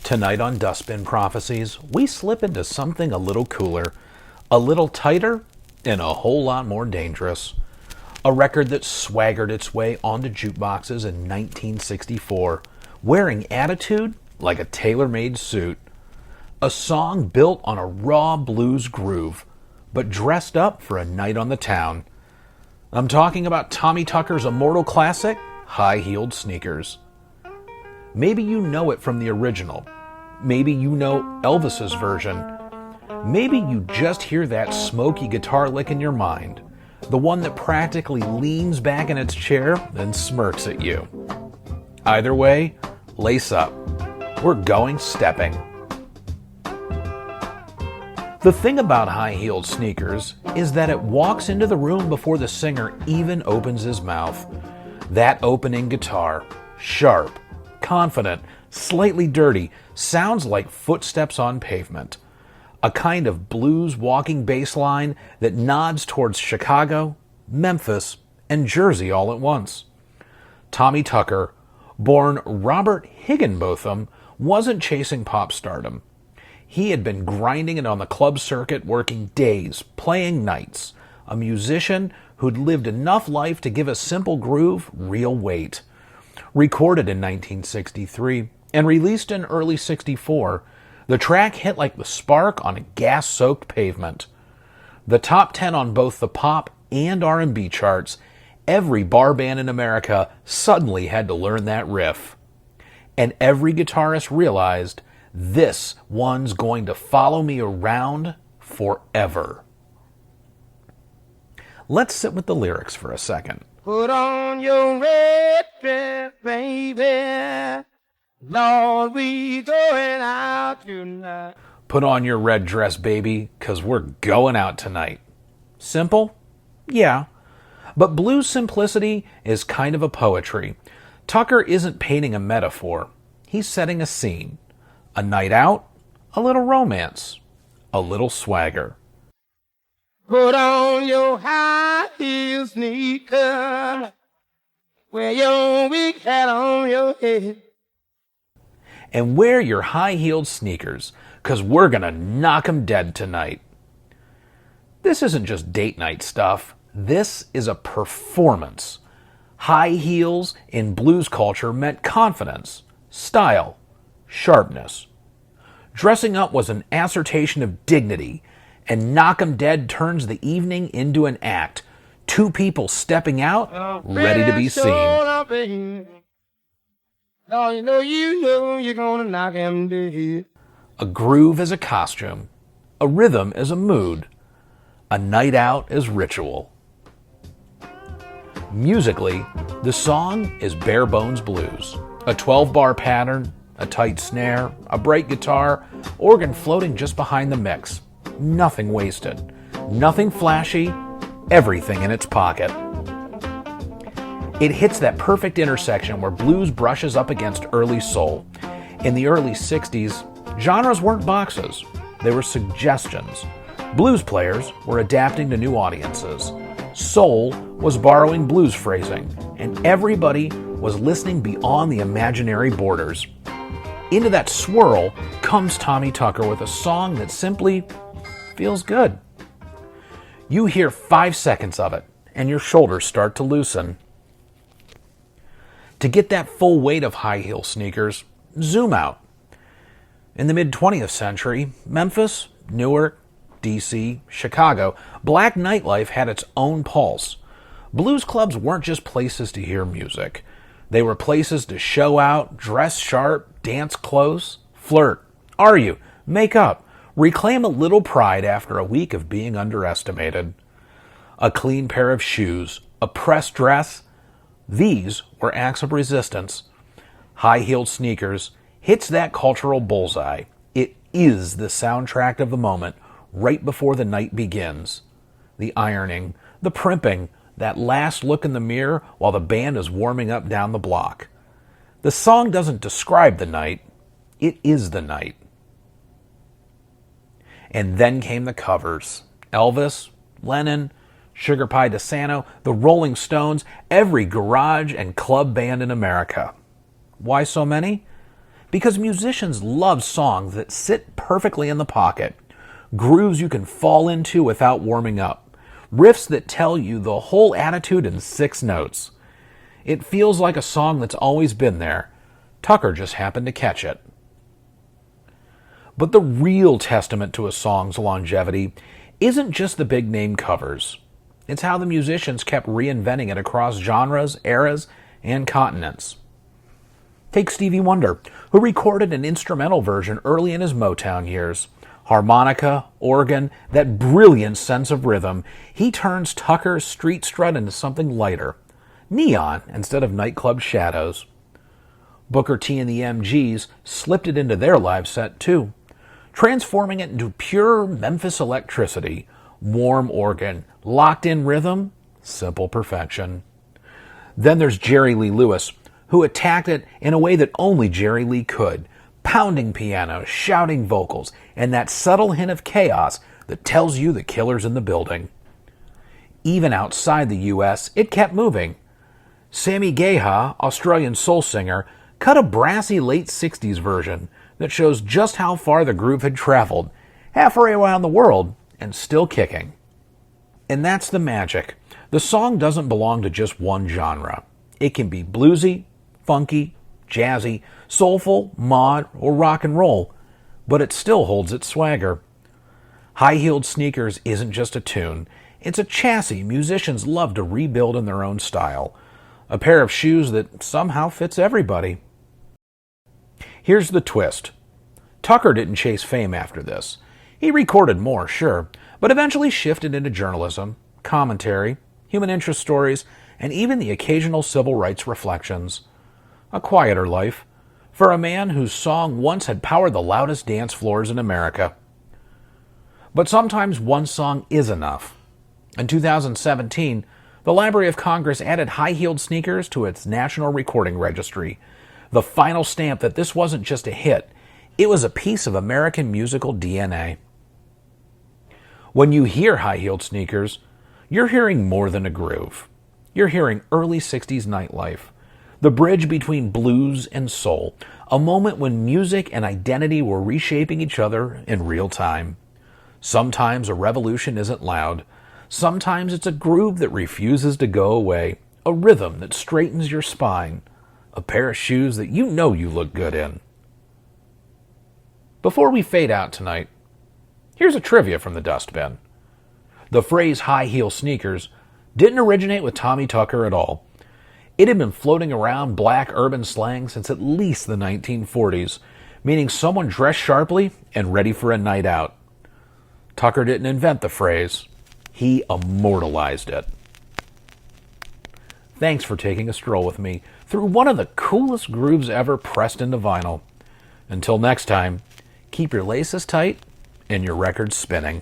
Tonight on Dustbin Prophecies, we slip into something a little cooler, a little tighter, and a whole lot more dangerous. A record that swaggered its way onto jukeboxes in 1964, wearing attitude like a tailor-made suit. A song built on a raw blues groove, but dressed up for a night on the town. I'm talking about Tommy Tucker's immortal classic, High-Heeled Sneakers. Maybe you know it from the original. Maybe you know Elvis's version. Maybe you just hear that smoky guitar lick in your mind, the one that practically leans back in its chair and smirks at you. Either way, lace up. We're going stepping. The thing about High-Heeled Sneakers is that it walks into the room before the singer even opens his mouth. That opening guitar, sharp, confident, slightly dirty, sounds like footsteps on pavement. A kind of blues walking bass line that nods towards Chicago, Memphis, and Jersey all at once. Tommy Tucker, born Robert Higginbotham, wasn't chasing pop stardom. He had been grinding it on the club circuit, working days, playing nights. A musician who'd lived enough life to give a simple groove real weight. Recorded in 1963 and released in early '64, the track hit like the spark on a gas-soaked pavement. The top 10 on both the pop and R&B charts, every bar band in America suddenly had to learn that riff. And every guitarist realized, this one's going to follow me around forever. Let's sit with the lyrics for a second. Put on your red dress, baby. Lord, we going out tonight. Put on your red dress, baby, 'cause we're going out tonight. Simple? Yeah. But blues simplicity is kind of a poetry. Tucker isn't painting a metaphor. He's setting a scene. A night out, a little romance, a little swagger. Put on your high heel sneaker. Wear your big hat on your head. And wear your high-heeled sneakers, 'cause we're gonna knock 'em dead tonight. This isn't just date night stuff. This is a performance. High heels in blues culture meant confidence, style, sharpness. Dressing up was an assertion of dignity, and knock 'em dead turns the evening into an act. Two people stepping out, ready to be seen. Oh, you know you're gonna knock him dead. A groove is a costume. A rhythm is a mood. A night out is ritual. Musically, the song is bare bones blues. A 12-bar pattern, a tight snare, a bright guitar, organ floating just behind the mix. Nothing wasted. Nothing flashy. Everything in its pocket. It hits that perfect intersection where blues brushes up against early soul. In the early 60s, genres weren't boxes. They were suggestions. Blues players were adapting to new audiences. Soul was borrowing blues phrasing, and everybody was listening beyond the imaginary borders. Into that swirl comes Tommy Tucker with a song that simply feels good. You hear 5 seconds of it, and your shoulders start to loosen. To get that full weight of high-heel sneakers, zoom out. In the mid-20th century, Memphis, Newark, D.C., Chicago, black nightlife had its own pulse. Blues clubs weren't just places to hear music. They were places to show out, dress sharp, dance close, flirt, argue, make up, reclaim a little pride after a week of being underestimated. A clean pair of shoes, a pressed dress, these were acts of resistance. High-heeled sneakers hits that cultural bullseye. It is the soundtrack of the moment, right before the night begins. The ironing, the primping, that last look in the mirror while the band is warming up down the block. The song doesn't describe the night, it is the night. And then came the covers. Elvis, Lennon, Sugar Pie DeSanto, the Rolling Stones, every garage and club band in America. Why so many? because musicians love songs that sit perfectly in the pocket, grooves you can fall into without warming up, riffs that tell you the whole attitude in 6 notes. It feels like a song that's always been there. Tucker just happened to catch it. But the real testament to a song's longevity isn't just the big-name covers. It's how the musicians kept reinventing it across genres, eras, and continents. Take Stevie Wonder, who recorded an instrumental version early in his Motown years. Harmonica, organ, that brilliant sense of rhythm, he turns Tucker's street strut into something lighter. Neon instead of nightclub shadows. Booker T and the MGs slipped it into their live set too, transforming it into pure Memphis electricity, warm organ, locked-in rhythm, simple perfection. Then there's Jerry Lee Lewis, who attacked it in a way that only Jerry Lee could, pounding piano, shouting vocals, and that subtle hint of chaos that tells you the killer's in the building. Even outside the U.S., it kept moving. Sammy Geha, Australian soul singer, cut a brassy late 60s version that shows just how far the groove had traveled, halfway around the world, and still kicking. And that's the magic. The song doesn't belong to just one genre. It can be bluesy, funky, jazzy, soulful, mod, or rock and roll, but it still holds its swagger. High-Heeled Sneakers isn't just a tune. It's a chassis musicians love to rebuild in their own style. A pair of shoes that somehow fits everybody. Here's the twist. Tucker didn't chase fame after this. He recorded more, sure, but eventually shifted into journalism, commentary, human interest stories, and even the occasional civil rights reflections. A quieter life for a man whose song once had powered the loudest dance floors in America. But sometimes one song is enough. In 2017, the Library of Congress added High-Heeled Sneakers to its National Recording Registry, the final stamp that this wasn't just a hit, it was a piece of American musical DNA. When you hear High-Heeled Sneakers, you're hearing more than a groove. You're hearing early 60s nightlife, the bridge between blues and soul, a moment when music and identity were reshaping each other in real time. Sometimes a revolution isn't loud. Sometimes it's a groove that refuses to go away, a rhythm that straightens your spine, a pair of shoes that you know you look good in. Before we fade out tonight, here's a trivia from the Dustbin. The phrase high-heel sneakers didn't originate with Tommy Tucker at all. It had been floating around black urban slang since at least the 1940s, meaning someone dressed sharply and ready for a night out. Tucker didn't invent the phrase. He immortalized it. Thanks for taking a stroll with me through one of the coolest grooves ever pressed into vinyl. Until next time, keep your laces tight and your records spinning.